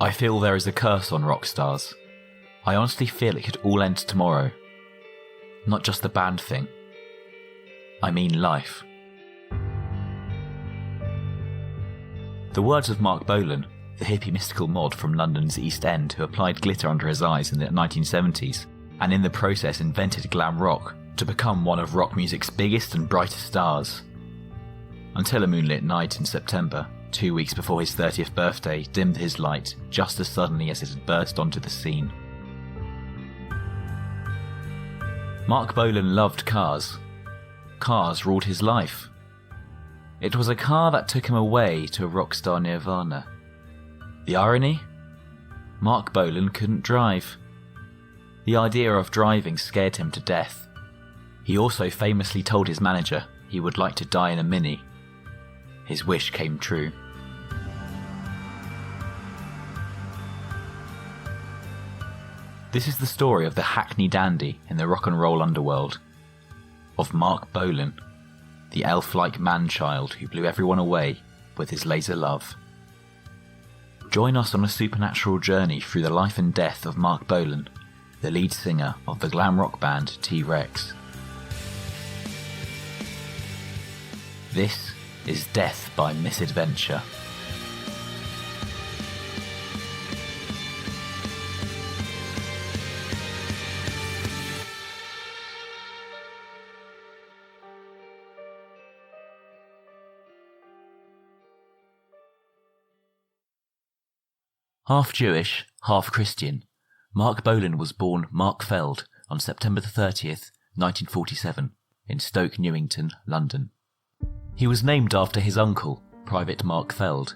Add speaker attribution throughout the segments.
Speaker 1: I feel there is a curse on rock stars. I honestly feel it could all end tomorrow. Not just the band thing. I mean life. The words of Marc Bolan, the hippie mystical mod from London's East End who applied glitter under his eyes in the 1970s, and in the process invented glam rock to become one of rock music's biggest and brightest stars. Until a moonlit night in September, 2 weeks before his 30th birthday, dimmed his light just as suddenly as it had burst onto the scene. Marc Bolan loved cars. Cars ruled his life. It was a car that took him away to rockstar nirvana. The irony? Marc Bolan couldn't drive. The idea of driving scared him to death. He also famously told his manager he would like to die in a Mini. His wish came true. This is the story of the hackney dandy in the rock and roll underworld. Of Marc Bolan, the elf-like man-child who blew everyone away with his laser love. Join us on a supernatural journey through the life and death of Marc Bolan, the lead singer of the glam rock band T.Rex. This is Death by Misadventure. Half Jewish, half Christian, Marc Bolan was born Mark Feld on September 30th, 1947, in Stoke Newington, London. He was named after his uncle, Private Mark Feld,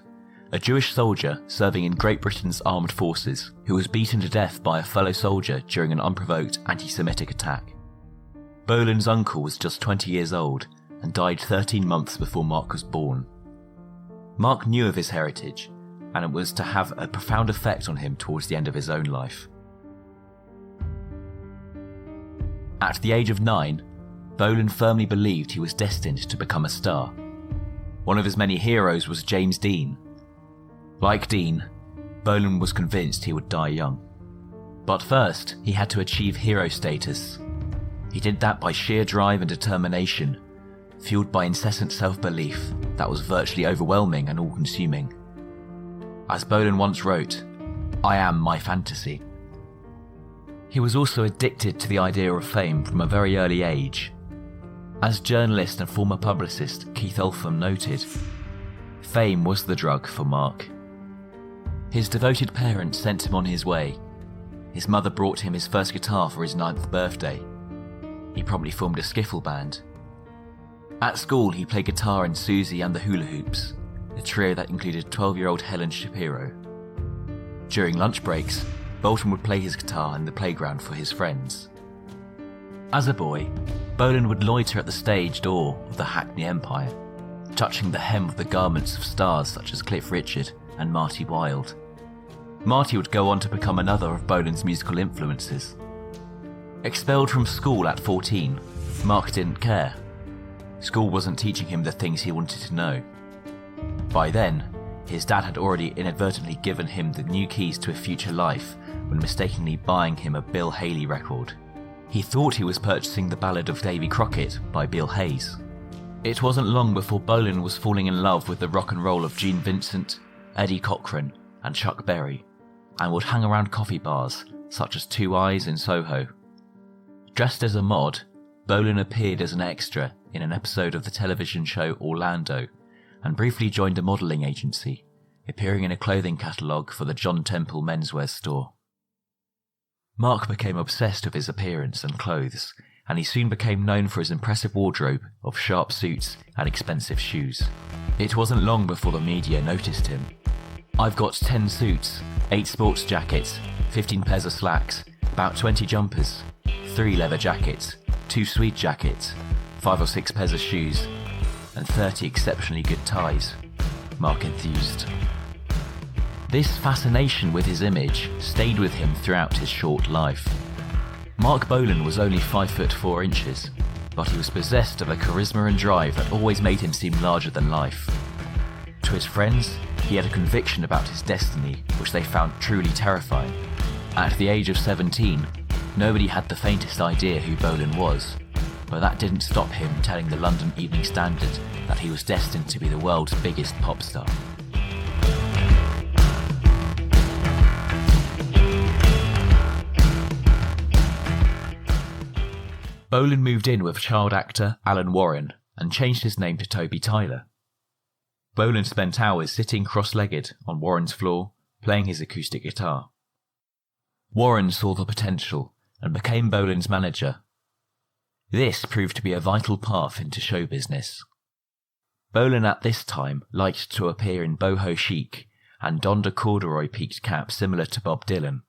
Speaker 1: a Jewish soldier serving in Great Britain's armed forces who was beaten to death by a fellow soldier during an unprovoked anti-Semitic attack. Bolan's uncle was just 20 years old and died 13 months before Mark was born. Mark knew of his heritage, and it was to have a profound effect on him towards the end of his own life. At the age of 9, Bolan firmly believed he was destined to become a star. One of his many heroes was James Dean. Like Dean, Bolan was convinced he would die young. But first, he had to achieve hero status. He did that by sheer drive and determination, fueled by incessant self-belief that was virtually overwhelming and all-consuming. As Bolan once wrote, "I am my fantasy." He was also addicted to the idea of fame from a very early age. As journalist and former publicist Keith Olpham noted, fame was the drug for Mark. His devoted parents sent him on his way. His mother brought him his first guitar for his 9th birthday. He promptly formed a skiffle band. At school he played guitar in Susie and the Hula Hoops, a trio that included 12-year-old Helen Shapiro. During lunch breaks, Bolton would play his guitar in the playground for his friends. As a boy, Bolan would loiter at the stage door of the Hackney Empire, touching the hem of the garments of stars such as Cliff Richard and Marty Wilde. Marty would go on to become another of Bolan's musical influences. Expelled from school at 14, Mark didn't care. School wasn't teaching him the things he wanted to know. By then, his dad had already inadvertently given him the new keys to a future life when mistakenly buying him a Bill Haley record. He thought he was purchasing The Ballad of Davy Crockett by Bill Hayes. It wasn't long before Bolan was falling in love with the rock and roll of Gene Vincent, Eddie Cochran, and Chuck Berry, and would hang around coffee bars such as Two Eyes in Soho. Dressed as a mod, Bolan appeared as an extra in an episode of the television show Orlando, and briefly joined a modelling agency, appearing in a clothing catalogue for the John Temple menswear store. Mark became obsessed with his appearance and clothes, and he soon became known for his impressive wardrobe of sharp suits and expensive shoes. It wasn't long before the media noticed him. "I've got 10 suits, 8 sports jackets, 15 pairs of slacks, about 20 jumpers, 3 leather jackets, 2 tweed jackets, 5 or 6 pairs of shoes, and 30 exceptionally good ties," Mark enthused. This fascination with his image stayed with him throughout his short life. Marc Bolan was only 5'4", but he was possessed of a charisma and drive that always made him seem larger than life. To his friends, He had a conviction about his destiny, which they found truly terrifying. At the age of 17, nobody had the faintest idea who Bolan was, but that didn't stop him telling the London Evening Standard that he was destined to be the world's biggest pop star. Bolan moved in with child actor Alan Warren and changed his name to Toby Tyler. Bolan spent hours sitting cross-legged on Warren's floor, playing his acoustic guitar. Warren saw the potential and became Bolan's manager. This proved to be a vital path into show business. Bolan at this time liked to appear in boho chic and donned a corduroy peaked cap similar to Bob Dylan.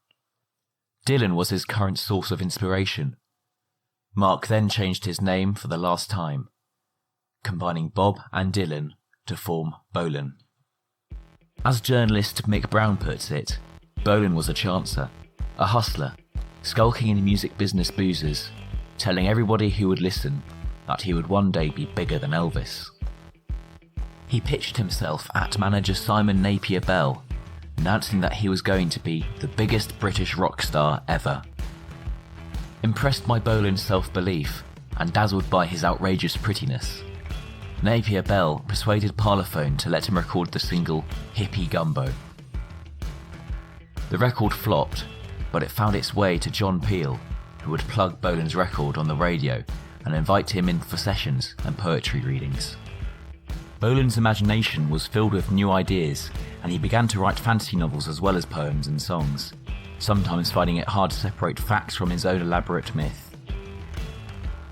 Speaker 1: Dylan was his current source of inspiration. Marc then changed his name for the last time, combining Bob and Dylan to form Bolan. As journalist Mick Brown puts it, Bolan was a chancer, a hustler, skulking in music business boozers, telling everybody who would listen that he would one day be bigger than Elvis. He pitched himself at manager Simon Napier Bell, announcing that he was going to be the biggest British rock star ever. Impressed by Bolan's self-belief and dazzled by his outrageous prettiness, Napier Bell persuaded Parlophone to let him record the single Hippie Gumbo. The record flopped, but it found its way to John Peel, who would plug Bolan's record on the radio and invite him in for sessions and poetry readings. Bolan's imagination was filled with new ideas, and he began to write fantasy novels as well as poems and songs, sometimes finding it hard to separate facts from his own elaborate myth.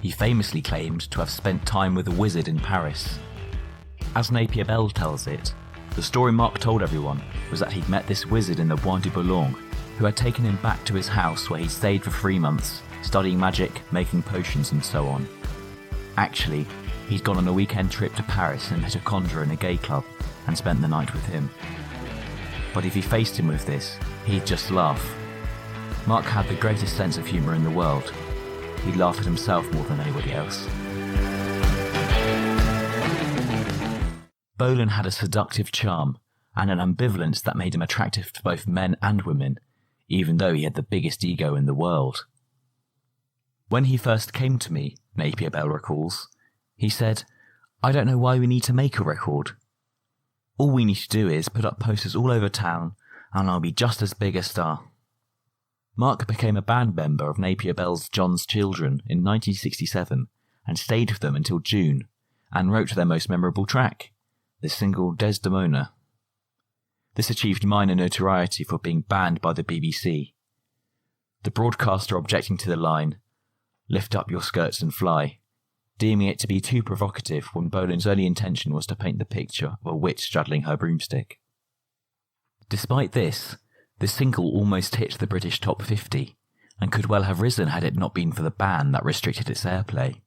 Speaker 1: He famously claimed to have spent time with a wizard in Paris. As Napier Bell tells it, the story Marc told everyone was that he'd met this wizard in the Bois de Boulogne, who had taken him back to his house where he'd stayed for 3 months, studying magic, making potions and so on. Actually, he'd gone on a weekend trip to Paris and met a conjurer in a gay club and spent the night with him. But if he faced him with this, he'd just laugh. Marc had the greatest sense of humour in the world. He'd laugh at himself more than anybody else. Bolan had a seductive charm and an ambivalence that made him attractive to both men and women, even though he had the biggest ego in the world. When he first came to me, Napier Bell recalls, he said, "I don't know why we need to make a record. All we need to do is put up posters all over town and I'll be just as big a star." Marc became a band member of Napier Bell's John's Children in 1967 and stayed with them until June and wrote their most memorable track, the single Desdemona. This achieved minor notoriety for being banned by the BBC. The broadcaster objecting to the line, "Lift up your skirts and fly," deeming it to be too provocative when Bolan's only intention was to paint the picture of a witch straddling her broomstick. Despite this, the single almost hit the British top 50, and could well have risen had it not been for the ban that restricted its airplay.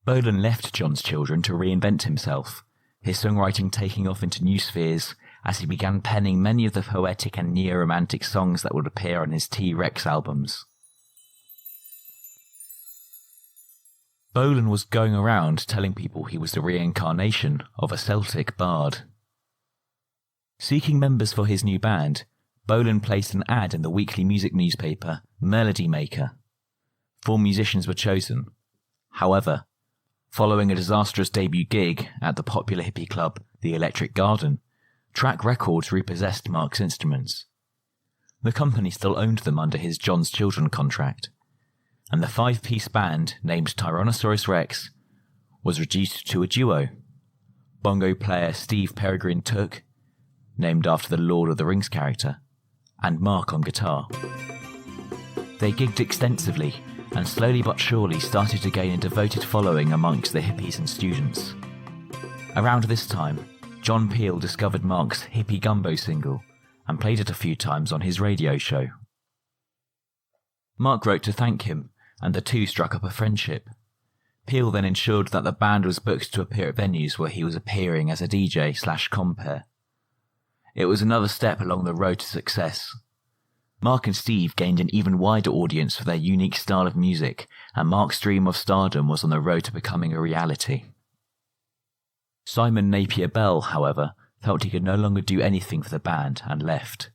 Speaker 1: Bolan left John's Children to reinvent himself, his songwriting taking off into new spheres as he began penning many of the poetic and neo-romantic songs that would appear on his T.Rex albums. Bolan was going around telling people he was the reincarnation of a Celtic bard. Seeking members for his new band, Bolan placed an ad in the weekly music newspaper Melody Maker. 4 musicians were chosen. However, following a disastrous debut gig at the popular hippie club The Electric Garden, Track Records repossessed Marc's instruments. The company still owned them under his John's Children contract, and the 5-piece band named Tyrannosaurus Rex was reduced to a duo. Bongo player Steve Peregrine Took, named after the Lord of the Rings character, and Marc on guitar. They gigged extensively and slowly but surely started to gain a devoted following amongst the hippies and students. Around this time, John Peel discovered Marc's Hippie Gumbo single and played it a few times on his radio show. Marc wrote to thank him, and the two struck up a friendship. Peel then ensured that the band was booked to appear at venues where he was appearing as a DJ/compere. It was another step along the road to success. Marc and Steve gained an even wider audience for their unique style of music, and Marc's dream of stardom was on the road to becoming a reality. Simon Napier Bell, however, felt he could no longer do anything for the band and left.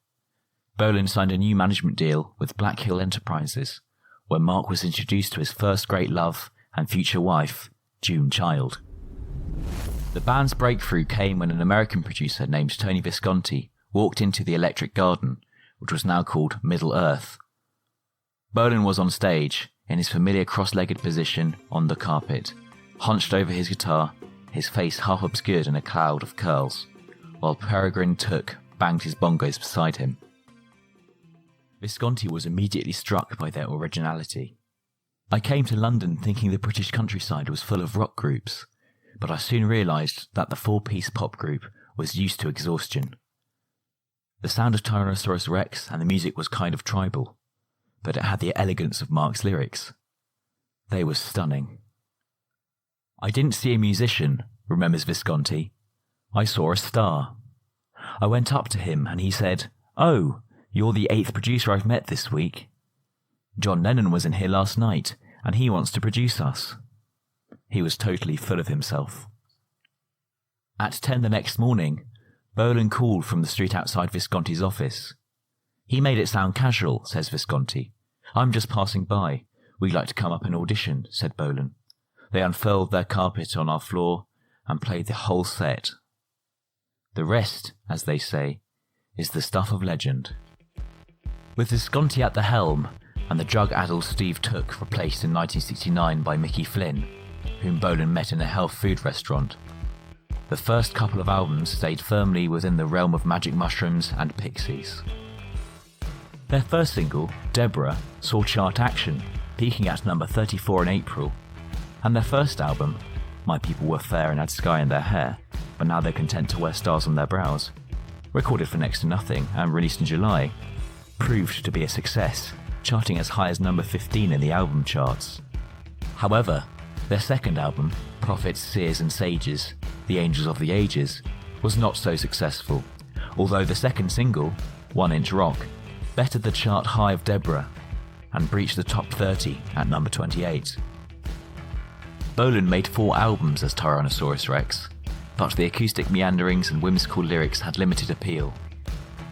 Speaker 1: Bolan signed a new management deal with Black Hill Enterprises, where Marc was introduced to his first great love and future wife, June Child. The band's breakthrough came when an American producer named Tony Visconti walked into the Electric Garden, which was now called Middle Earth. Bolan was on stage, in his familiar cross-legged position on the carpet, hunched over his guitar, his face half obscured in a cloud of curls, while Peregrine Took banged his bongos beside him. Visconti was immediately struck by their originality. I came to London thinking the British countryside was full of rock groups, but I soon realised that the four-piece pop group was used to exhaustion. The sound of Tyrannosaurus Rex and the music was kind of tribal, but it had the elegance of Marc's lyrics. They were stunning. I didn't see a musician, remembers Visconti. I saw a star. I went up to him and he said, "Oh, you're the 8th producer I've met this week. John Lennon was in here last night and he wants to produce us." He was totally full of himself. At 10 the next morning, Bolan called from the street outside Visconti's office. He made it sound casual, says Visconti. "I'm just passing by. We'd like to come up and audition," said Bolan. They unfurled their carpet on our floor and played the whole set. The rest, as they say, is the stuff of legend. With Visconti at the helm and the drug-addled Steve Took replaced in 1969 by Mickey Flynn, whom Bolan met in a health food restaurant, the first couple of albums stayed firmly within the realm of magic mushrooms and pixies. Their first single, Deborah, saw chart action, peaking at number 34 in April, and their first album, My People Were Fair and Had Sky in Their Hair, but Now They're Content to Wear Stars on Their Brows, recorded for next to nothing and released in July, proved to be a success, charting as high as number 15 in the album charts. However, their second album, Prophets, Seers and Sages, The Angels of the Ages, was not so successful, although the second single, 1 Inch Rock, bettered the chart high of Deborah and breached the top 30 at number 28. Bolan made 4 albums as Tyrannosaurus Rex, but the acoustic meanderings and whimsical lyrics had limited appeal.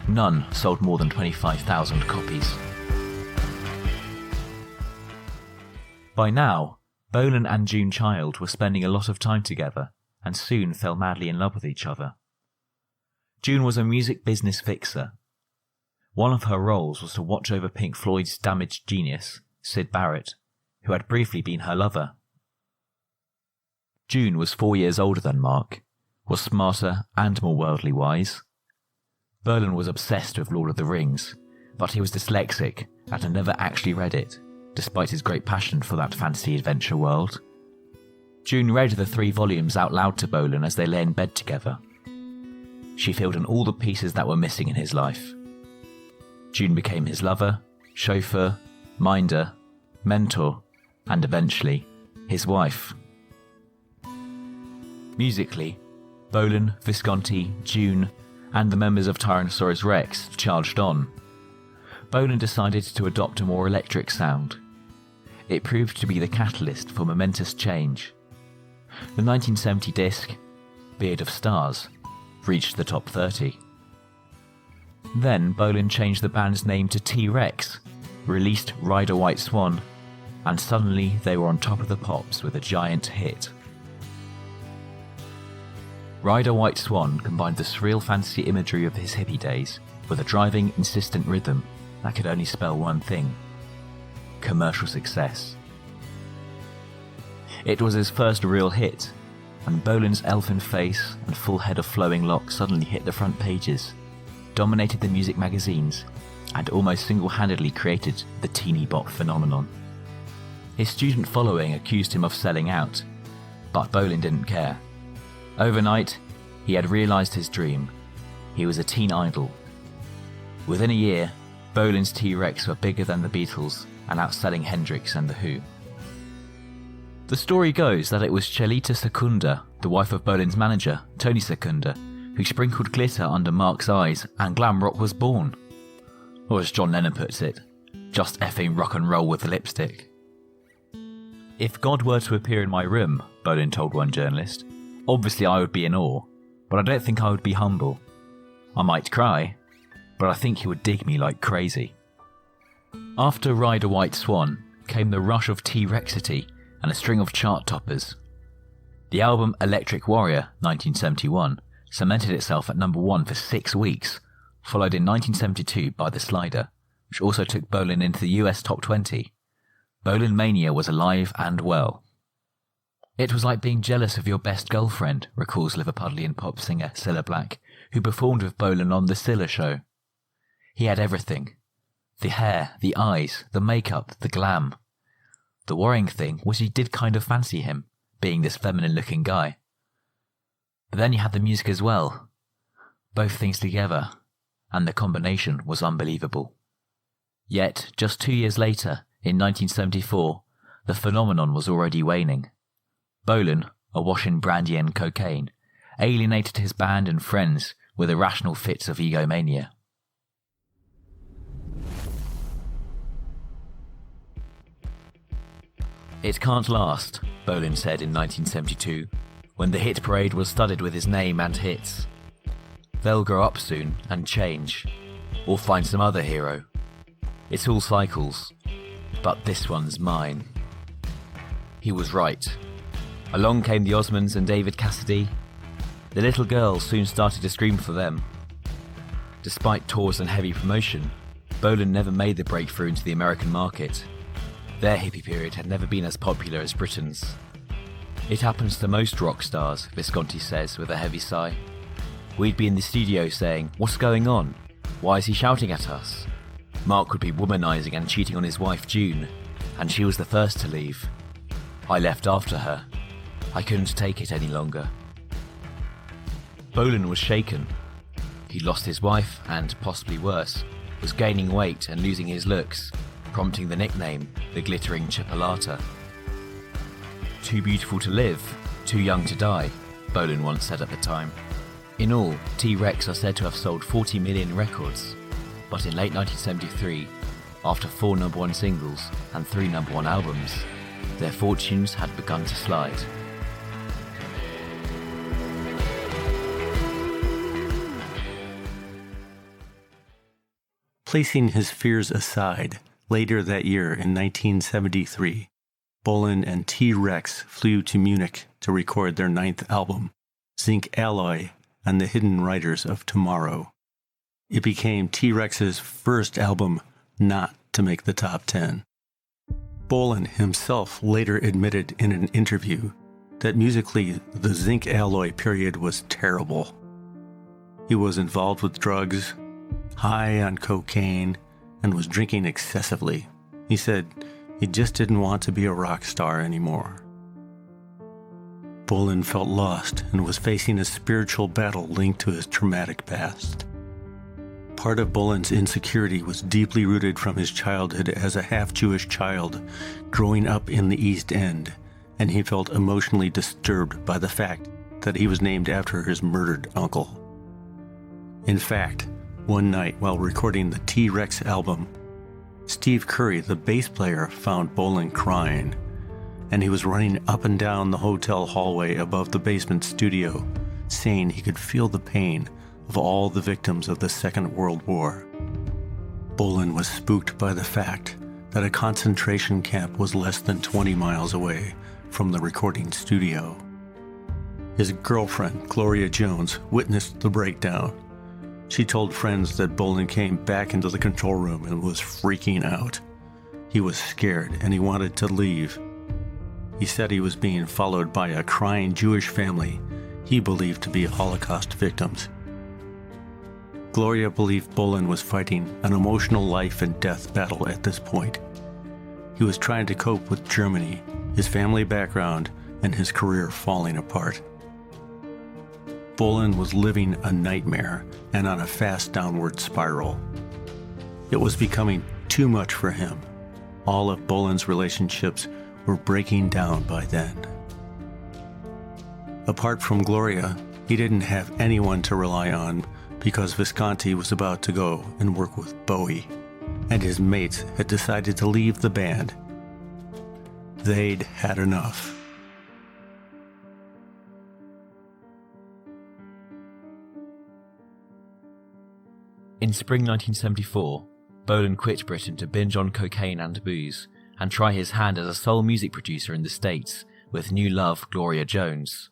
Speaker 1: None sold more than 25,000 copies. By now, Bolan and June Child were spending a lot of time together and soon fell madly in love with each other. June was a music business fixer. One of her roles was to watch over Pink Floyd's damaged genius, Syd Barrett, who had briefly been her lover. June was 4 years older than Marc, was smarter and more worldly wise. Bolan was obsessed with Lord of the Rings, but he was dyslexic and had never actually read it, despite his great passion for that fantasy adventure world. June read the 3 volumes out loud to Bolan as they lay in bed together. She filled in all the pieces that were missing in his life. June became his lover, chauffeur, minder, mentor, and eventually, his wife. Musically, Bolan, Visconti, June, and the members of Tyrannosaurus Rex charged on. Bolan decided to adopt a more electric sound. It proved to be the catalyst for momentous change. The 1970 disc, Beard of Stars, reached the top 30. Then Bolan changed the band's name to T.Rex, released Ride a White Swan, and suddenly they were on top of the pops with a giant hit. Ride a White Swan combined the surreal fantasy imagery of his hippie days with a driving, insistent rhythm that could only spell one thing: commercial success. It was his first real hit, and Bolan's elfin face and full head of flowing locks suddenly hit the front pages, dominated the music magazines, and almost single-handedly created the teeny bop phenomenon. His student following accused him of selling out, but Bolan didn't care. Overnight, he had realised his dream. He was a teen idol. Within a year, Bolan's T.Rex were bigger than the Beatles and outselling Hendrix and The Who. The story goes that it was Chelita Secunda, the wife of Bolan's manager, Tony Secunda, who sprinkled glitter under Marc's eyes and glam rock was born. Or as John Lennon puts it, just effing rock and roll with the lipstick. "If God were to appear in my room," Bolan told one journalist, "obviously I would be in awe. but I don't think I would be humble. I might cry, but I think he would dig me like crazy. After Ride a White Swan came the rush of T.Rexity and a string of chart toppers. The album Electric Warrior, 1971, cemented itself at number 1 for 6 weeks, followed in 1972 by The Slider, which also took Bolan into the US Top 20. Bolan Mania was alive and well. It was like being jealous of your best girlfriend, recalls Liverpudlian pop singer Cilla Black, who performed with Bolan on The Cilla Show. He had everything. The hair, the eyes, the makeup, the glam. The worrying thing was you did kind of fancy him, being this feminine-looking guy. But then you had the music as well. Both things together, and the combination was unbelievable. Yet, just 2 years later, in 1974, the phenomenon was already waning. Bolan, awash in brandy and cocaine, alienated his band and friends with irrational fits of egomania. It can't last, Bolan said in 1972, when the hit parade was studded with his name and hits. They'll grow up soon and change, or find some other hero. It's all cycles, but this one's mine. He was right. Along came the Osmonds and David Cassidy. The little girls soon started to scream for them. Despite tours and heavy promotion, Bolan never made the breakthrough into the American market. Their hippie period had never been as popular as Britain's. It happens to most rock stars, Visconti says with a heavy sigh. We'd be in the studio saying, "What's going on? Why is he shouting at us?" Marc would be womanizing and cheating on his wife June, and she was the first to leave. I left after her. I couldn't take it any longer. Bolan was shaken. He'd lost his wife and, possibly worse, was gaining weight and losing his looks, prompting the nickname, the Glittering Chipolata. Too beautiful to live, too young to die, Bolan once said at the time. In all, T.Rex are said to have sold 40 million records, but in late 1973, after 4 number 1 singles and 3 number 1 albums, their fortunes had begun to slide.
Speaker 2: Placing his fears aside, later that year in 1973, Bolan and T.Rex flew to Munich to record their 9th album, Zinc Alloy and the Hidden Riders of Tomorrow. It became T.Rex's first album not to make the top 10. Bolan himself later admitted in an interview that musically the Zinc Alloy period was terrible. He was involved with drugs, high on cocaine, and was drinking excessively. He said he just didn't want to be a rock star anymore. Bolan felt lost and was facing a spiritual battle linked to his traumatic past. Part of Bolan's insecurity was deeply rooted from his childhood as a half-Jewish child growing up in the East End, and he felt emotionally disturbed by the fact that he was named after his murdered uncle. In fact, one night while recording the T.Rex album, Steve Curry, the bass player, found Bolan crying, and he was running up and down the hotel hallway above the basement studio, saying he could feel the pain of all the victims of the Second World War. Bolan was spooked by the fact that a concentration camp was less than 20 miles away from the recording studio. His girlfriend, Gloria Jones, witnessed the breakdown. She told friends that Bolan came back into the control room and was freaking out. He was scared and he wanted to leave. He said he was being followed by a crying Jewish family he believed to be Holocaust victims. Gloria believed Bolan was fighting an emotional life and death battle at this point. He was trying to cope with Germany, his family background, and his career falling apart. Bolan was living a nightmare and on a fast downward spiral. It was becoming too much for him. All of Bolan's relationships were breaking down by then. Apart from Gloria, he didn't have anyone to rely on because Visconti was about to go and work with Bowie, and his mates had decided to leave the band. They'd had enough.
Speaker 1: In spring 1974, Bolan quit Britain to binge on cocaine and booze and try his hand as a soul music producer in the States with new love Gloria Jones.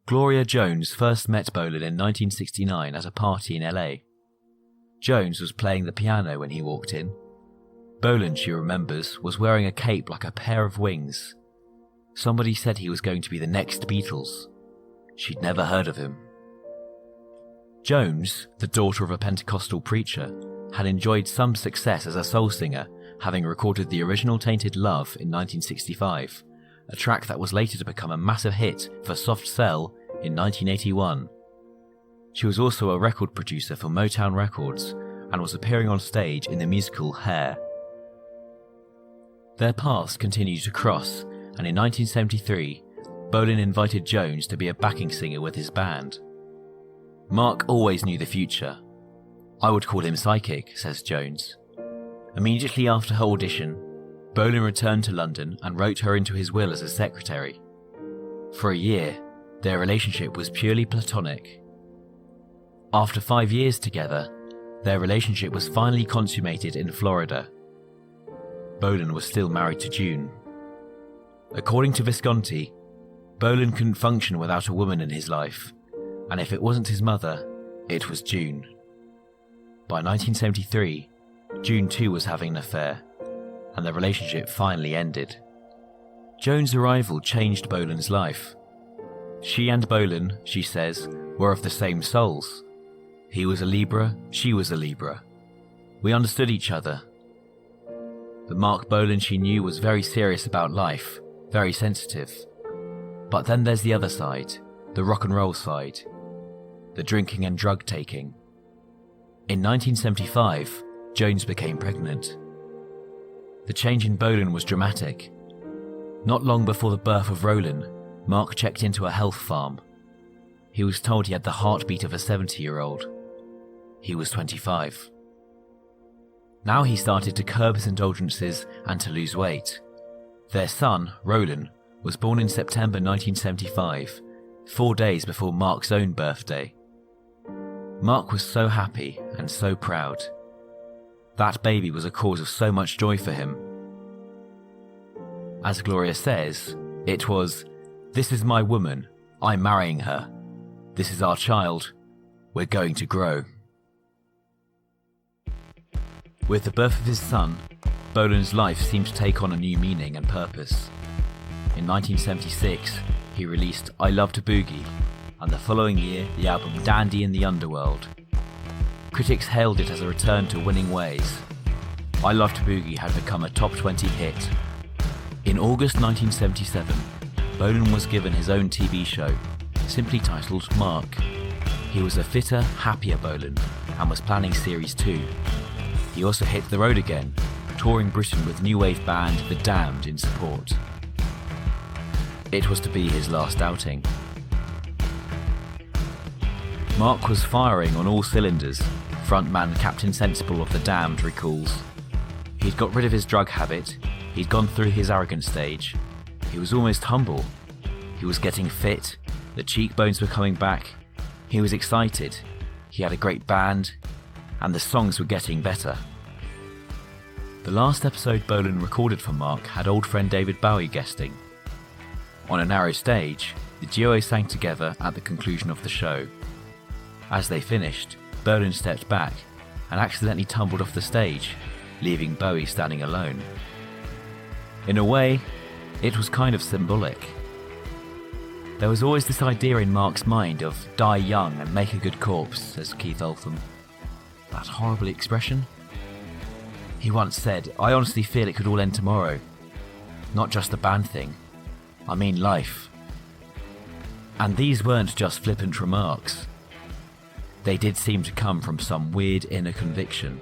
Speaker 1: Gloria Jones first met Bolan in 1969 at a party in LA. Jones was playing the piano when he walked in. Bolan, she remembers, was wearing a cape like a pair of wings. Somebody said he was going to be the next Beatles. She'd never heard of him. Jones, the daughter of a Pentecostal preacher, had enjoyed some success as a soul singer, having recorded the original Tainted Love in 1965, a track that was later to become a massive hit for Soft Cell in 1981. She was also a record producer for Motown Records and was appearing on stage in the musical Hair. Their paths continued to cross, and in 1973, Bolan invited Jones to be a backing singer with his band. Marc always knew the future. I would call him psychic, says Jones. Immediately after her audition, Bolan returned to London and wrote her into his will as a secretary. For a year, their relationship was purely platonic. After 5 years together, their relationship was finally consummated in Florida. Bolan was still married to June. According to Visconti, Bolan couldn't function without a woman in his life, and if it wasn't his mother, it was June. By 1973, June too was having an affair, and the relationship finally ended. Joan's arrival changed Bolan's life. She and Bolan, she says, were of the same souls. He was a Libra, she was a Libra. We understood each other. The Marc Bolan she knew was very serious about life, very sensitive. But then there's the other side, the rock and roll side, the drinking and drug taking. In 1975, Jones became pregnant. The change in Bolan was dramatic. Not long before the birth of Roland, Marc checked into a health farm. He was told he had the heartbeat of a 70-year-old. He was 25. Now he started to curb his indulgences and to lose weight. Their son, Roland, was born in September 1975, 4 days before Marc's own birthday. Marc was so happy and so proud. That baby was a cause of so much joy for him. As Gloria says, it was, "This is my woman, I'm marrying her. This is our child, we're going to grow." With the birth of his son, Bolan's life seemed to take on a new meaning and purpose. In 1976, he released I Love to Boogie, and the following year the album Dandy in the Underworld. Critics hailed it as a return to winning ways. I Love to Boogie had become a top 20 hit. In August 1977, Bolan was given his own TV show, simply titled Marc. He was a fitter, happier Bolan, and was planning Series 2. He also hit the road again, touring Britain with new wave band The Damned in support. It was to be his last outing. Marc was firing on all cylinders, frontman Captain Sensible of The Damned recalls. He'd got rid of his drug habit, he'd gone through his arrogant stage, he was almost humble, he was getting fit, the cheekbones were coming back, he was excited, he had a great band, and the songs were getting better. The last episode Bolan recorded for Marc had old friend David Bowie guesting. On a narrow stage, the duo sang together at the conclusion of the show. As they finished, Bolan stepped back and accidentally tumbled off the stage, leaving Bowie standing alone. In a way, it was kind of symbolic. There was always this idea in Marc's mind of die young and make a good corpse, says Keith Oltham. That horrible expression? He once said, "I honestly feel it could all end tomorrow. Not just the band thing. I mean life." And these weren't just flippant remarks. They did seem to come from some weird inner conviction.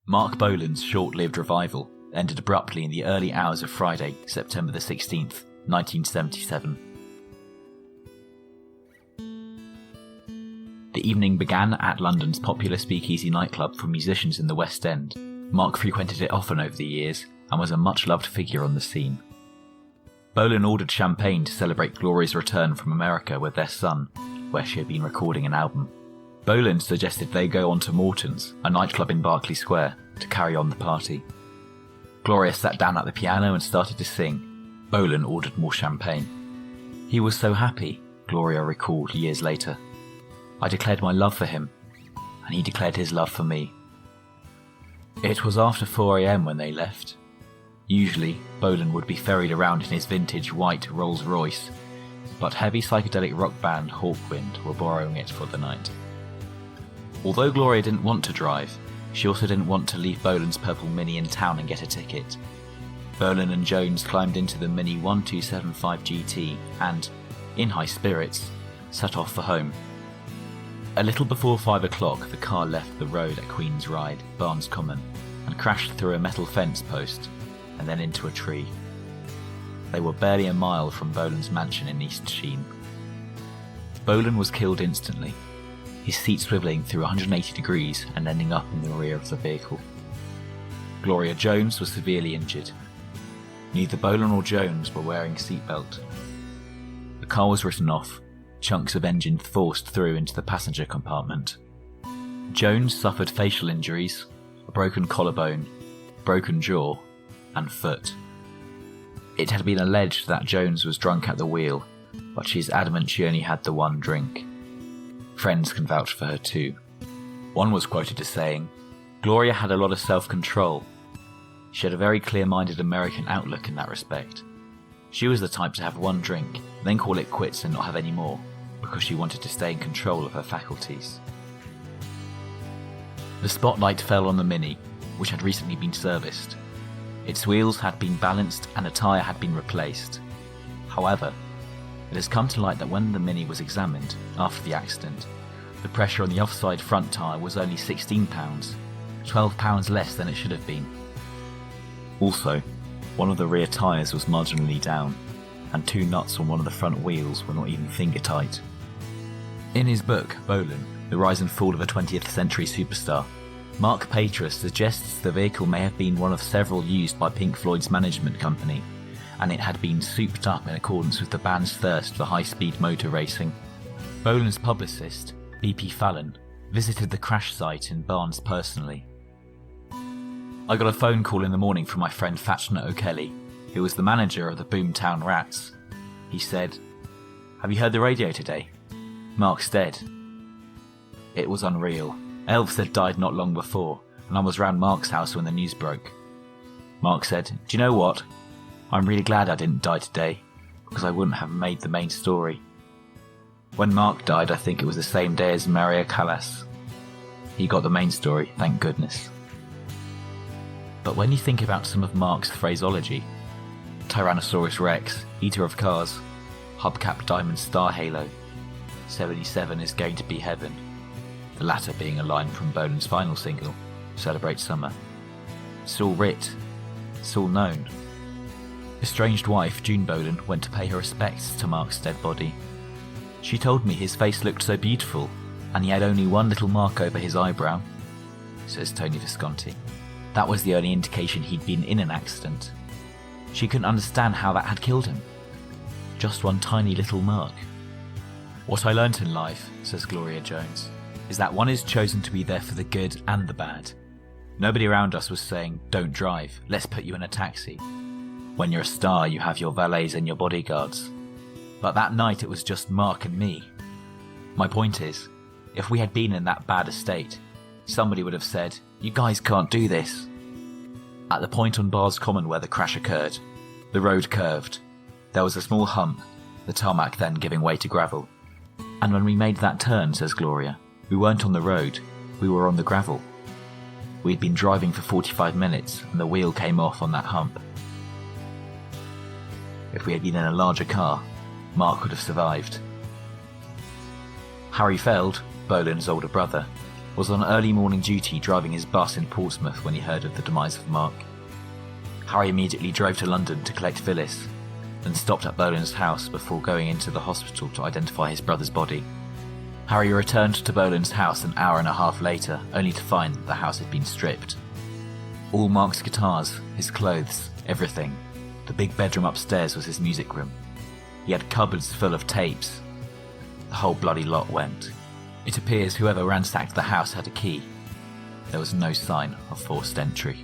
Speaker 1: Marc Bolan's short-lived revival ended abruptly in the early hours of Friday, September the 16th, 1977. The evening began at London's popular speakeasy nightclub for musicians in the West End. Marc frequented it often over the years and was a much-loved figure on the scene. Bolan ordered champagne to celebrate Gloria's return from America with their son, where she had been recording an album. Bolan suggested they go on to Morton's, a nightclub in Berkeley Square, to carry on the party. Gloria sat down at the piano and started to sing. Bolan ordered more champagne. He was so happy, Gloria recalled years later. I declared my love for him, and he declared his love for me. It was after 4 a.m. when they left. Usually, Bolan would be ferried around in his vintage white Rolls Royce, but heavy psychedelic rock band Hawkwind were borrowing it for the night. Although Gloria didn't want to drive, she also didn't want to leave Bolan's purple Mini in town and get a ticket. Bolan and Jones climbed into the Mini 1275 GT and, in high spirits, set off for home. A little before 5 o'clock, the car left the road at Queen's Ride, Barnes Common, and crashed through a metal fence post, and then into a tree. They were barely a mile from Bolan's mansion in East Sheen. Bolan was killed instantly, his seat swivelling through 180 degrees and ending up in the rear of the vehicle. Gloria Jones was severely injured. Neither Bolan or Jones were wearing a seatbelt. The car was written off, chunks of engine forced through into the passenger compartment. Jones suffered facial injuries, a broken collarbone, broken jaw, and foot. It had been alleged that Jones was drunk at the wheel, but she's adamant she only had the one drink. Friends can vouch for her too. One was quoted as saying, "Gloria had a lot of self-control. She had a very clear-minded American outlook in that respect. She was the type to have one drink, then call it quits and not have any more, because she wanted to stay in control of her faculties." The spotlight fell on the Mini, which had recently been serviced. Its wheels had been balanced and a tyre had been replaced. However, it has come to light that when the Mini was examined after the accident, the pressure on the offside front tyre was only 16 pounds, 12 pounds less than it should have been. Also, one of the rear tyres was marginally down, and 2 nuts on one of the front wheels were not even finger tight. In his book, Bolan, The Rise and Fall of a 20th Century Superstar, Mark Patras suggests the vehicle may have been one of several used by Pink Floyd's management company, and it had been souped up in accordance with the band's thirst for high-speed motor racing. Bolan's publicist, B.P. Fallon, visited the crash site in Barnes personally. "I got a phone call in the morning from my friend Fatchner O'Kelly, who was the manager of the Boomtown Rats. He said, 'Have you heard the radio today? Mark's dead.' It was unreal. Elves had died not long before, and I was round Mark's house when the news broke. Mark said, 'Do you know what? I'm really glad I didn't die today, because I wouldn't have made the main story.' When Mark died, I think it was the same day as Maria Callas. He got the main story, thank goodness." But when you think about some of Mark's phraseology, Tyrannosaurus Rex, eater of cars, hubcap diamond star halo, 77 is going to be heaven, the latter being a line from Bolan's final single, Celebrate Summer. It's all writ, it's all known. Estranged wife June Bolan went to pay her respects to Mark's dead body. "She told me his face looked so beautiful, and he had only one little mark over his eyebrow," says Tony Visconti. "That was the only indication he'd been in an accident. She couldn't understand how that had killed him. Just one tiny little mark." "What I learnt in life," says Gloria Jones, "is that one is chosen to be there for the good and the bad. Nobody around us was saying, 'Don't drive, let's put you in a taxi.' When you're a star, you have your valets and your bodyguards. But that night it was just Mark and me. My point is, if we had been in that bad a state, somebody would have said, 'You guys can't do this.' At the point on Barnes Common where the crash occurred, the road curved. There was a small hump, the tarmac then giving way to gravel. And when we made that turn, says Gloria, we weren't on the road, we were on the gravel. We'd been driving for 45 minutes and the wheel came off on that hump. If we had been in a larger car, Mark would have survived." Harry Feld, Bolan's older brother, was on early morning duty driving his bus in Portsmouth when he heard of the demise of Mark. Harry immediately drove to London to collect Phyllis, then stopped at Bolan's house before going into the hospital to identify his brother's body. Harry returned to Bolan's house an hour and a half later, only to find that the house had been stripped. All Mark's guitars, his clothes, everything. The big bedroom upstairs was his music room. He had cupboards full of tapes. The whole bloody lot went. It appears whoever ransacked the house had a key. There was no sign of forced entry.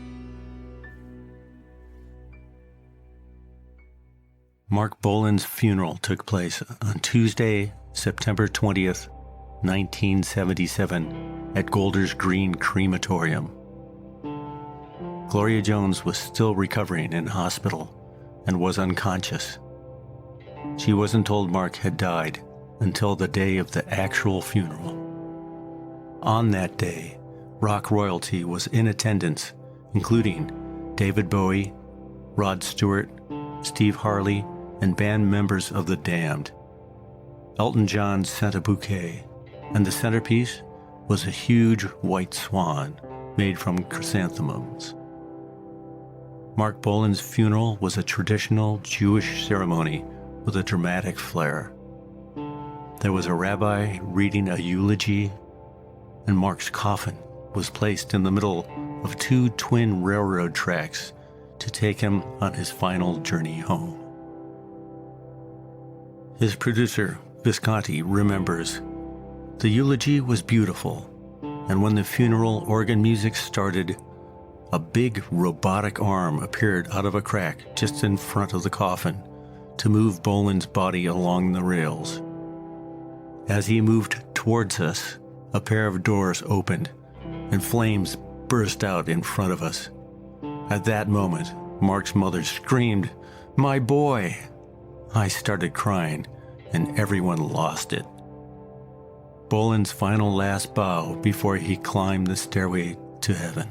Speaker 2: Marc Bolan's funeral took place on Tuesday, September 20th, 1977, at Golders Green Crematorium. Gloria Jones was still recovering in hospital and was unconscious. She wasn't told Mark had died until the day of the actual funeral. On that day, rock royalty was in attendance, including David Bowie, Rod Stewart, Steve Harley, and band members of The Damned. Elton John sent a bouquet, and the centerpiece was a huge white swan made from chrysanthemums. Marc Bolan's funeral was a traditional Jewish ceremony with a dramatic flair. There was a rabbi reading a eulogy, and Mark's coffin was placed in the middle of two twin railroad tracks to take him on his final journey home. His producer, Visconti, remembers, "The eulogy was beautiful, and when the funeral organ music started, a big robotic arm appeared out of a crack just in front of the coffin to move Bolan's body along the rails. As he moved towards us, a pair of doors opened, and flames burst out in front of us. At that moment, Mark's mother screamed, 'My boy!' I started crying, and everyone lost it." Bolan's final last bow before he climbed the stairway to heaven.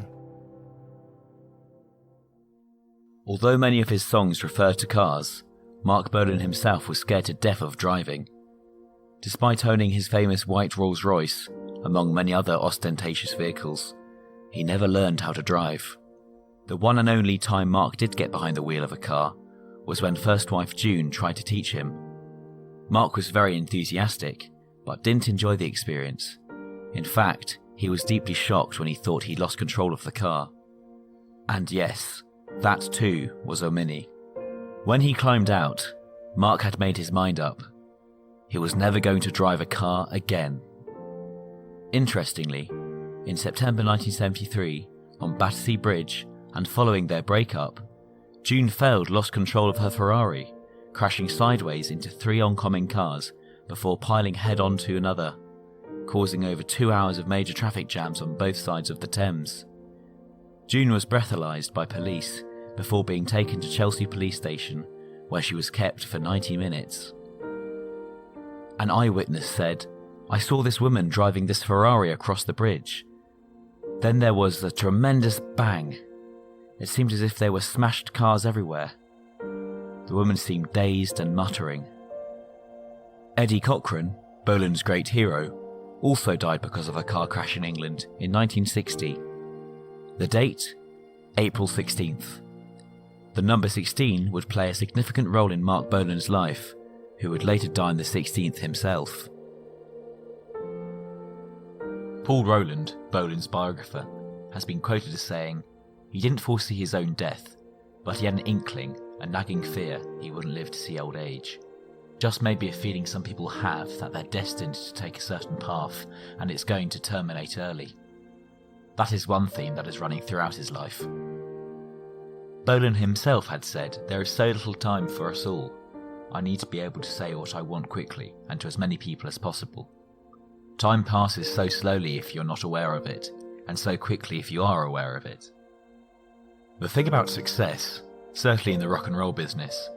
Speaker 1: Although many of his songs refer to cars, Marc Bolan himself was scared to death of driving. Despite owning his famous white Rolls-Royce, among many other ostentatious vehicles, he never learned how to drive. The one and only time Mark did get behind the wheel of a car was when first wife June tried to teach him. Mark was very enthusiastic, but didn't enjoy the experience. In fact, he was deeply shocked when he thought he'd lost control of the car. And yes, that too was a Mini. When he climbed out, Mark had made his mind up. He was never going to drive a car again. Interestingly, in September 1973, on Battersea Bridge, and following their breakup, June Feld lost control of her Ferrari, crashing sideways into 3 oncoming cars before piling head-on to another, causing over 2 hours of major traffic jams on both sides of the Thames. June was breathalyzed by police before being taken to Chelsea Police Station, where she was kept for 90 minutes. An eyewitness said, "I saw this woman driving this Ferrari across the bridge. Then there was a tremendous bang. It seemed as if there were smashed cars everywhere." The woman seemed dazed and muttering. Eddie Cochran, Bolan's great hero, also died because of a car crash in England in 1960. The date? April 16th. The number 16 would play a significant role in Marc Bolan's life, who would later die on the 16th himself. Paul Rowland, Bolan's biographer, has been quoted as saying, "He didn't foresee his own death, but he had an inkling, a nagging fear he wouldn't live to see old age. Just maybe a feeling some people have that they're destined to take a certain path and it's going to terminate early." That is one theme that is running throughout his life. Bolan himself had said, "There is so little time for us all. I need to be able to say what I want quickly and to as many people as possible. Time passes so slowly if you're not aware of it, and so quickly if you are aware of it." The thing about success, certainly in the rock and roll business,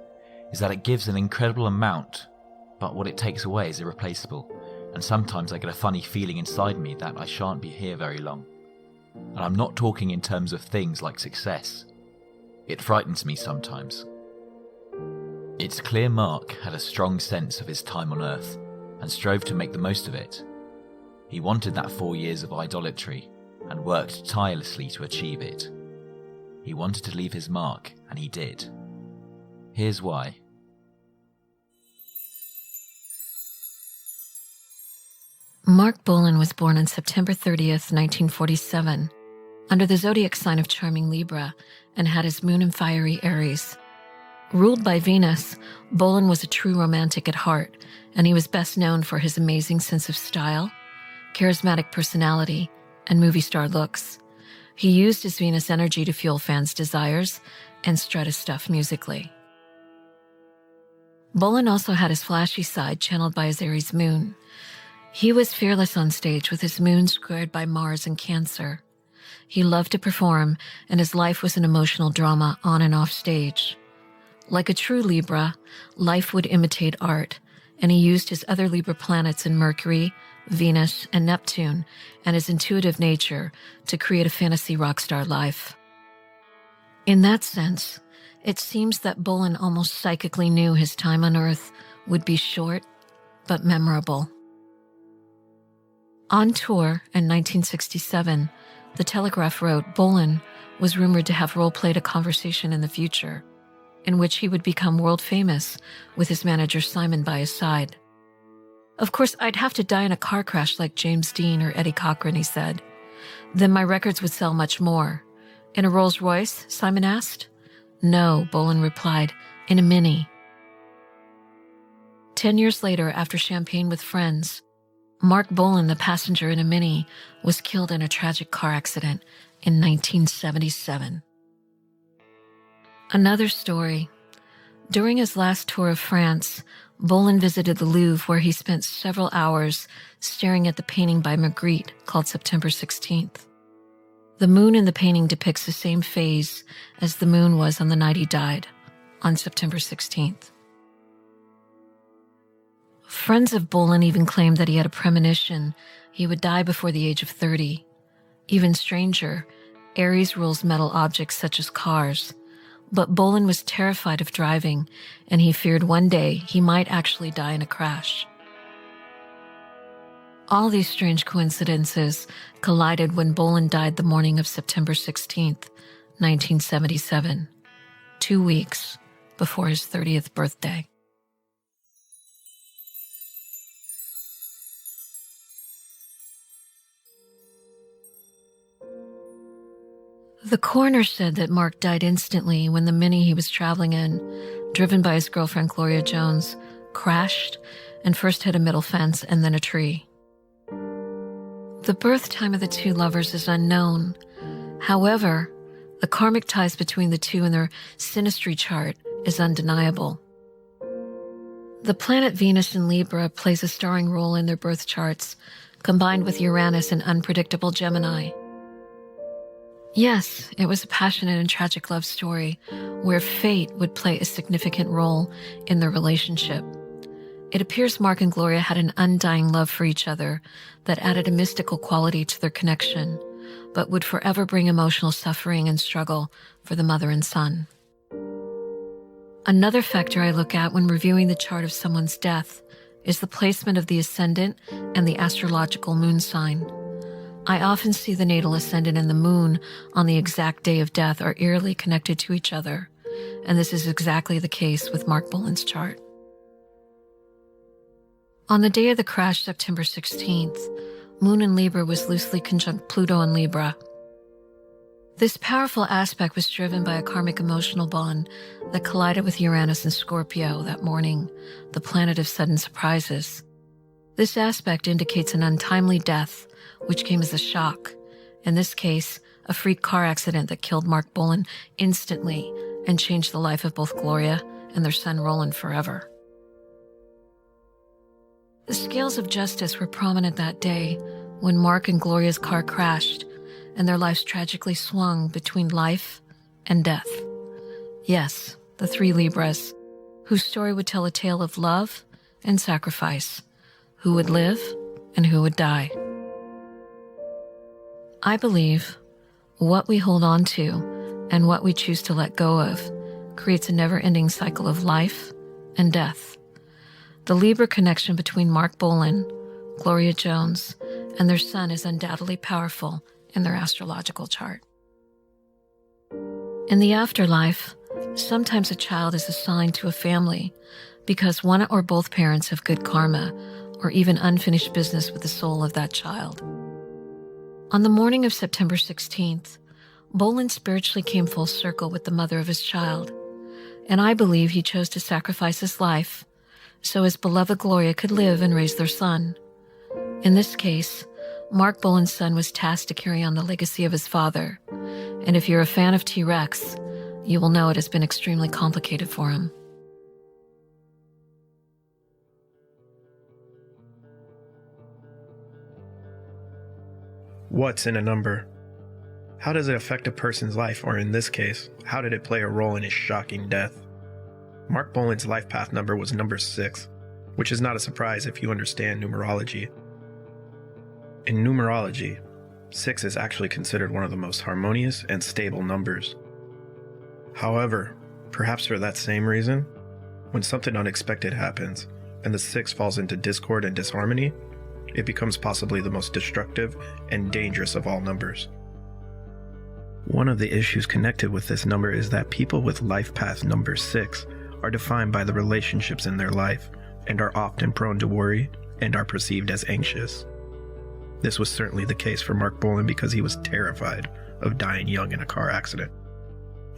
Speaker 1: is that it gives an incredible amount, but what it takes away is irreplaceable, and sometimes I get a funny feeling inside me that I shan't be here very long. And I'm not talking in terms of things like success. It frightens me sometimes. It's clear Mark had a strong sense of his time on Earth, and strove to make the most of it. He wanted that 4 years of idolatry, and worked tirelessly to achieve it. He wanted to leave his mark, and he did. Here's why.
Speaker 3: Marc Bolan was born on September 30th, 1947, under the zodiac sign of charming Libra, and had his moon in fiery Aries. Ruled by Venus, Bolan was a true romantic at heart, and he was best known for his amazing sense of style, charismatic personality, and movie star looks. He used his Venus energy to fuel fans' desires and strut his stuff musically. Bolan also had his flashy side channeled by his Aries moon. He was fearless on stage with his moon squared by Mars in Cancer. He loved to perform, and his life was an emotional drama on and off stage. Like a true Libra, life would imitate art, and he used his other Libra planets in Mercury, Venus, and Neptune, and his intuitive nature to create a fantasy rock star life. In that sense, it seems that Bolan almost psychically knew his time on Earth would be short, but memorable. On tour in 1967, The Telegraph wrote Bolan was rumored to have role-played a conversation in the future, in which he would become world famous with his manager Simon by his side. "Of course, I'd have to die in a car crash like James Dean or Eddie Cochran," he said. "Then my records would sell much more." "In a Rolls Royce?" Simon asked. "No," Bolan replied, "in a Mini." 10 years later, after Champagne with Friends, Marc Bolan, the passenger in a Mini, was killed in a tragic car accident in 1977. Another story. During his last tour of France, Bolan visited the Louvre, where he spent several hours staring at the painting by Magritte called September 16th. The moon in the painting depicts the same phase as the moon was on the night he died, on September 16th. Friends of Bolan even claimed that he had a premonition he would die before the age of 30. Even stranger, Aries rules metal objects such as cars, but Bolan was terrified of driving, and he feared one day he might actually die in a crash. All these strange coincidences collided when Bolan died the morning of September 16th, 1977, 2 weeks before his 30th birthday. The coroner said that Marc died instantly when the Mini he was traveling in, driven by his girlfriend Gloria Jones, crashed and first hit a middle fence and then a tree. The birth time of the two lovers is unknown. However, the karmic ties between the two in their synastry chart is undeniable. The planet Venus in Libra plays a starring role in their birth charts, combined with Uranus in unpredictable Gemini. Yes, it was a passionate and tragic love story where fate would play a significant role in their relationship. It appears Marc and Gloria had an undying love for each other that added a mystical quality to their connection, but would forever bring emotional suffering and struggle for the mother and son. Another factor I look at when reviewing the chart of someone's death is the placement of the ascendant and the astrological moon sign. I often see the natal ascendant and the moon on the exact day of death are eerily connected to each other, and this is exactly the case with Marc Bolan's chart. On the day of the crash, September 16th, Moon in Libra was loosely conjunct Pluto in Libra. This powerful aspect was driven by a karmic emotional bond that collided with Uranus in Scorpio that morning, the planet of sudden surprises. This aspect indicates an untimely death, which came as a shock. In this case, a freak car accident that killed Marc Bolan instantly and changed the life of both Gloria and their son Roland forever. The scales of justice were prominent that day when Marc and Gloria's car crashed and their lives tragically swung between life and death. Yes, the three Libras, whose story would tell a tale of love and sacrifice, who would live and who would die. I believe what we hold on to and what we choose to let go of creates a never-ending cycle of life and death. The Libra connection between Marc Bolan, Gloria Jones, and their son is undoubtedly powerful in their astrological chart. In the afterlife, sometimes a child is assigned to a family because one or both parents have good karma, or even unfinished business with the soul of that child. On the morning of September 16th, Bolan spiritually came full circle with the mother of his child, and I believe he chose to sacrifice his life so his beloved Gloria could live and raise their son. In this case, Marc Bolan's son was tasked to carry on the legacy of his father, and if you're a fan of T.Rex, you will know it has been extremely complicated for him.
Speaker 4: What's in a number? How does it affect a person's life, or in this case, how did it play a role in his shocking death? Marc Bolan's life path number was number 6, which is not a surprise if you understand numerology. In numerology, 6 is actually considered one of the most harmonious and stable numbers. However, perhaps for that same reason, when something unexpected happens and the 6 falls into discord and disharmony, it becomes possibly the most destructive and dangerous of all numbers. One of the issues connected with this number is that people with life path number 6 are defined by the relationships in their life and are often prone to worry and are perceived as anxious. This was certainly the case for Marc Bolan because he was terrified of dying young in a car accident.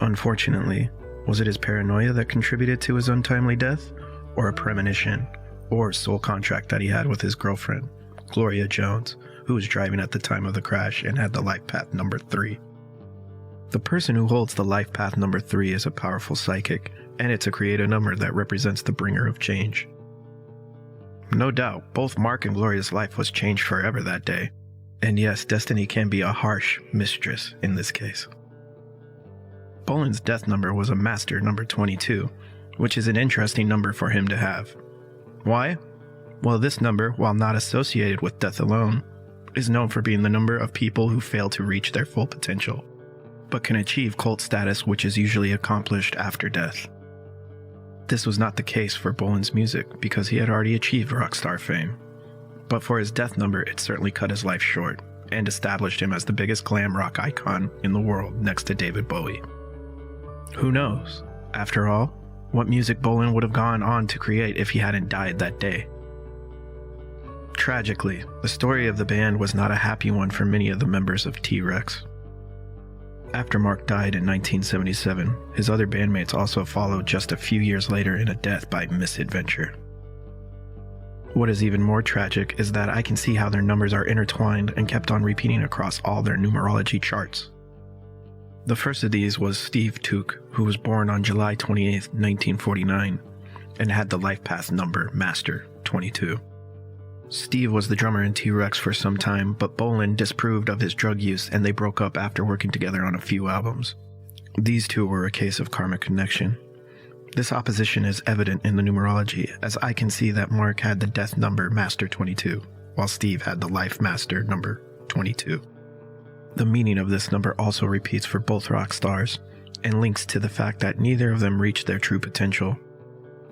Speaker 4: Unfortunately, was it his paranoia that contributed to his untimely death, or a premonition or soul contract that he had with his girlfriend, Gloria Jones, who was driving at the time of the crash and had the life path number 3? The person who holds the life path number 3 is a powerful psychic, and it's a creative number that represents the bringer of change. No doubt, both Marc and Gloria's life was changed forever that day. And yes, destiny can be a harsh mistress in this case. Bolan's death number was a master number 22, which is an interesting number for him to have. Why? Well, this number, while not associated with death alone, is known for being the number of people who fail to reach their full potential, but can achieve cult status, which is usually accomplished after death. This was not the case for Bolan's music because he had already achieved rockstar fame. But for his death number, it certainly cut his life short and established him as the biggest glam rock icon in the world next to David Bowie. Who knows? After all, what music Bolan would have gone on to create if he hadn't died that day. Tragically, the story of the band was not a happy one for many of the members of T.Rex. After Marc died in 1977, his other bandmates also followed just a few years later in a death by Misadventure. What is even more tragic is that I can see how their numbers are intertwined and kept on repeating across all their numerology charts. The first of these was Steve Tuke, who was born on July 28, 1949, and had the life path number Master 22. Steve was the drummer in T.Rex for some time, but Bolan disapproved of his drug use and they broke up after working together on a few albums. These two were a case of karmic connection. This opposition is evident in the numerology, as I can see that Marc had the death number Master 22, while Steve had the life Master number 22. The meaning of this number also repeats for both rock stars, and links to the fact that neither of them reached their true potential.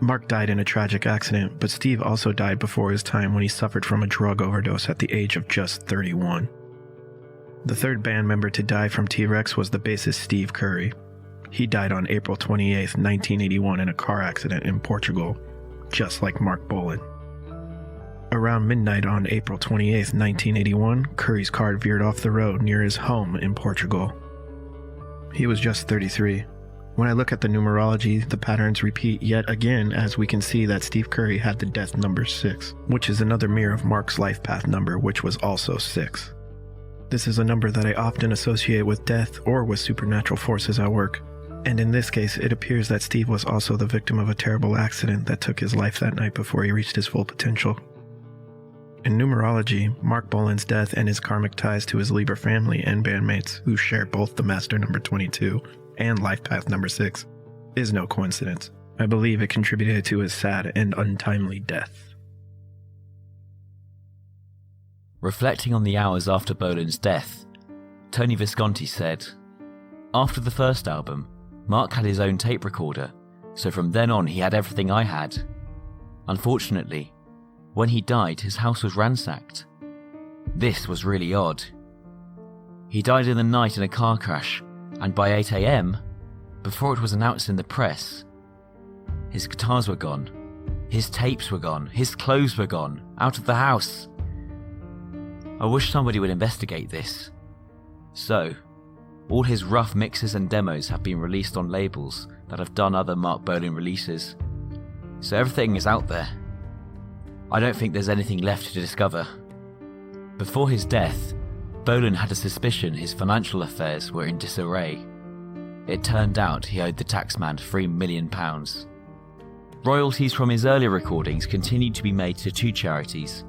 Speaker 4: Marc died in a tragic accident, but Steve also died before his time when he suffered from a drug overdose at the age of just 31. The third band member to die from T.Rex was the bassist Steve Curry. He died on April 28, 1981 in a car accident in Portugal, just like Marc Bolan. Around midnight on April 28, 1981, Curry's car veered off the road near his home in Portugal. He was just 33. When I look at the numerology, the patterns repeat yet again, as we can see that Steve Curry had the death number 6, which is another mirror of Marc's life path number, which was also 6. This is a number that I often associate with death or with supernatural forces at work, and in this case, it appears that Steve was also the victim of a terrible accident that took his life that night before he reached his full potential. In numerology, Marc Bolan's death and his karmic ties to his Lieber family and bandmates, who share both the Master number 22 and life path number 6, is no coincidence. I believe it contributed to his sad and untimely death.
Speaker 1: Reflecting on the hours after Bolan's death, Tony Visconti said, "After the first album, Marc had his own tape recorder, so from then on he had everything I had. Unfortunately, when he died, his house was ransacked. This was really odd. He died in the night in a car crash, and by 8 AM, before it was announced in the press, his guitars were gone, His tapes were gone, his clothes were gone, out of the house. I wish somebody would investigate this. So, all his rough mixes and demos have been released on labels that have done other Marc Bolan releases. So everything is out there. I don't think there's anything left to discover. Before his death, Bolan had a suspicion his financial affairs were in disarray. It turned out he owed the taxman £3 million. Royalties from his earlier recordings continued to be made to two charities,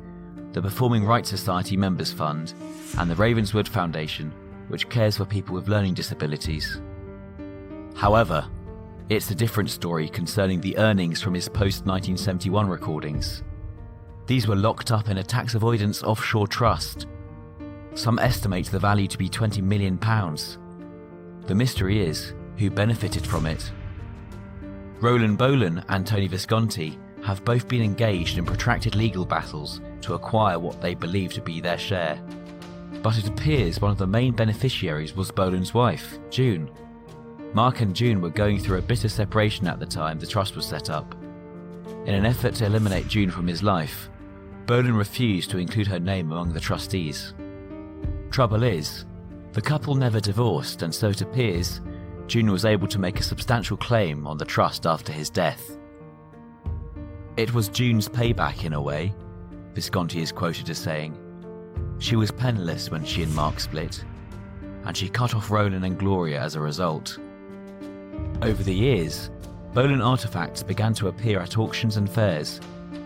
Speaker 1: the Performing Rights Society Members Fund and the Ravenswood Foundation, which cares for people with learning disabilities. However, it's a different story concerning the earnings from his post-1971 recordings. These were locked up in a tax avoidance offshore trust. Some estimate the value to be £20 million. The mystery is who benefited from it. Roland Bolan and Tony Visconti have both been engaged in protracted legal battles to acquire what they believe to be their share. But it appears one of the main beneficiaries was Bolan's wife, June. Mark and June were going through a bitter separation at the time the trust was set up. In an effort to eliminate June from his life, Bolan refused to include her name among the trustees. Trouble is, the couple never divorced, and so it appears June was able to make a substantial claim on the trust after his death. It was June's payback in a way, Visconti is quoted as saying. She was penniless when she and Mark split, and she cut off Roland and Gloria as a result. Over the years, Bolan artifacts began to appear at auctions and fairs,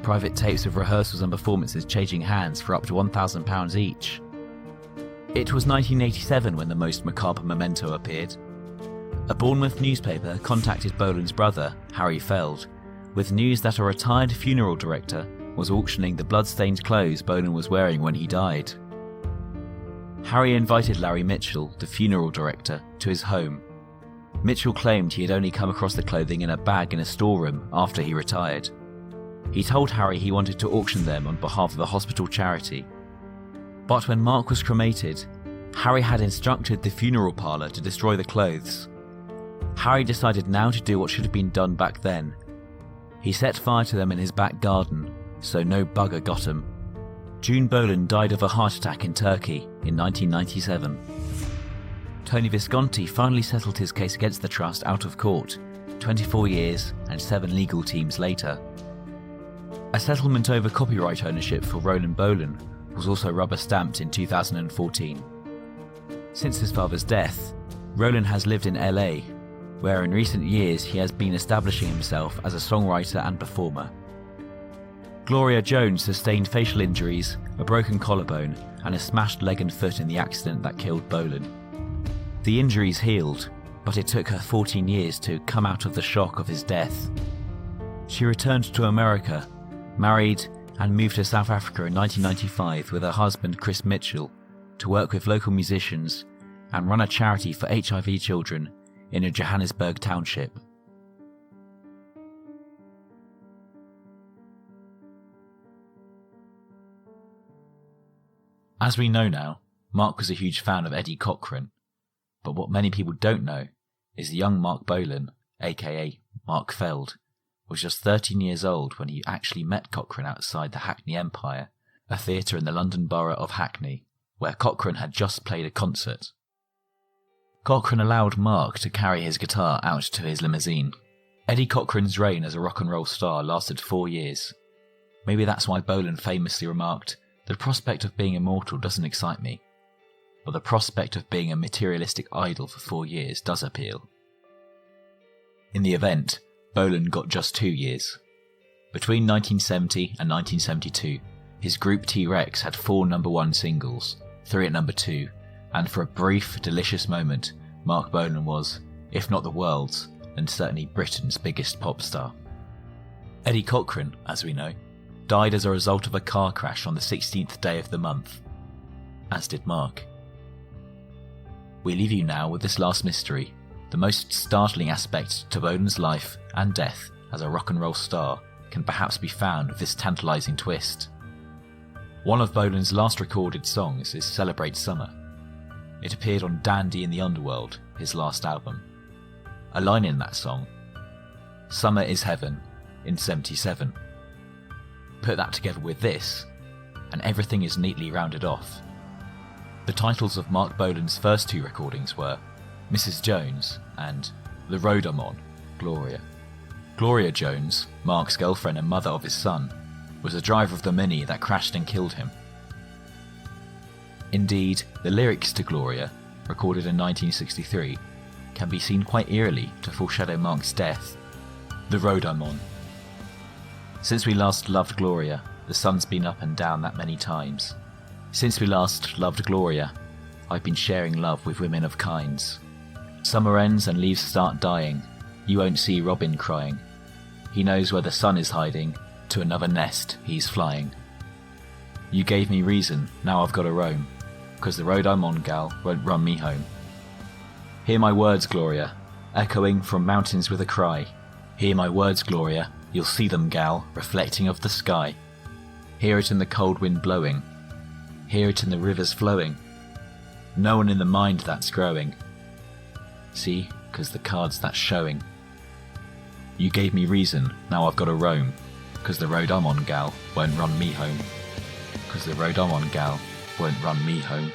Speaker 1: private tapes of rehearsals and performances changing hands for up to £1,000 each. It was 1987 when the most macabre memento appeared. A Bournemouth newspaper contacted Bolan's brother, Harry Feld, with news that a retired funeral director was auctioning the blood-stained clothes Bolan was wearing when he died. Harry invited Larry Mitchell, the funeral director, to his home. Mitchell claimed he had only come across the clothing in a bag in a storeroom after he retired. He told Harry he wanted to auction them on behalf of the hospital charity. But when Mark was cremated, Harry had instructed the funeral parlour to destroy the clothes. Harry decided now to do what should have been done back then. He set fire to them in his back garden, so no bugger got him. June Bolan died of a heart attack in Turkey in 1997. Tony Visconti finally settled his case against the trust out of court, 24 years and 7 legal teams later. A settlement over copyright ownership for Roland Bolan was also rubber-stamped in 2014. Since his father's death, Roland has lived in LA, where in recent years he has been establishing himself as a songwriter and performer. Gloria Jones sustained facial injuries, a broken collarbone, and a smashed leg and foot in the accident that killed Bolan. The injuries healed, but it took her 14 years to come out of the shock of his death. She returned to America, married, and moved to South Africa in 1995 with her husband Chris Mitchell to work with local musicians and run a charity for HIV children in a Johannesburg township. As we know now, Mark was a huge fan of Eddie Cochran, but what many people don't know is the young Marc Bolan, aka Mark Feld, was just 13 years old when he actually met Cochran outside the Hackney Empire, a theatre in the London borough of Hackney, where Cochran had just played a concert. Cochran allowed Mark to carry his guitar out to his limousine. Eddie Cochran's reign as a rock and roll star lasted 4 years. Maybe that's why Bolan famously remarked, "The prospect of being immortal doesn't excite me, but the prospect of being a materialistic idol for 4 years does appeal." In the event, Bolan got just 2 years. Between 1970 and 1972, his group T.Rex had 4 #1 singles, 3 at number 2, and for a brief, delicious moment, Marc Bolan was, if not the world's, then certainly Britain's biggest pop star. Eddie Cochran, as we know, died as a result of a car crash on the 16th day of the month, as did Mark. We leave you now with this last mystery, the most startling aspect to Bolan's life and death as a rock and roll star can perhaps be found with this tantalising twist. One of Bolan's last recorded songs is Celebrate Summer. It appeared on Dandy in the Underworld, his last album. A line in that song, "Summer is heaven," in '77, Put that together with this, and everything is neatly rounded off. The titles of Marc Bolan's first 2 recordings were Mrs. Jones and The Road I'm On, Gloria. Gloria Jones, Mark's girlfriend and mother of his son, was the driver of the Mini that crashed and killed him. Indeed, the lyrics to Gloria, recorded in 1963, can be seen quite eerily to foreshadow Mark's death. The road I'm on. Since we last loved Gloria, the sun's been up and down that many times. Since we last loved Gloria, I've been sharing love with women of kinds. Summer ends and leaves start dying. You won't see Robin crying. He knows where the sun is hiding, to another nest he's flying. You gave me reason, now I've got to roam, 'cause the road I'm on, gal, won't run me home. Hear my words, Gloria, echoing from mountains with a cry. Hear my words, Gloria, you'll see them, gal, reflecting of the sky. Hear it in the cold wind blowing. Hear it in the rivers flowing. No one in the mind that's growing. See, 'cause the cards that's showing. You gave me reason, now I've got to roam, 'cause the road I'm on, gal, won't run me home. 'Cause the road I'm on, gal, won't run me home.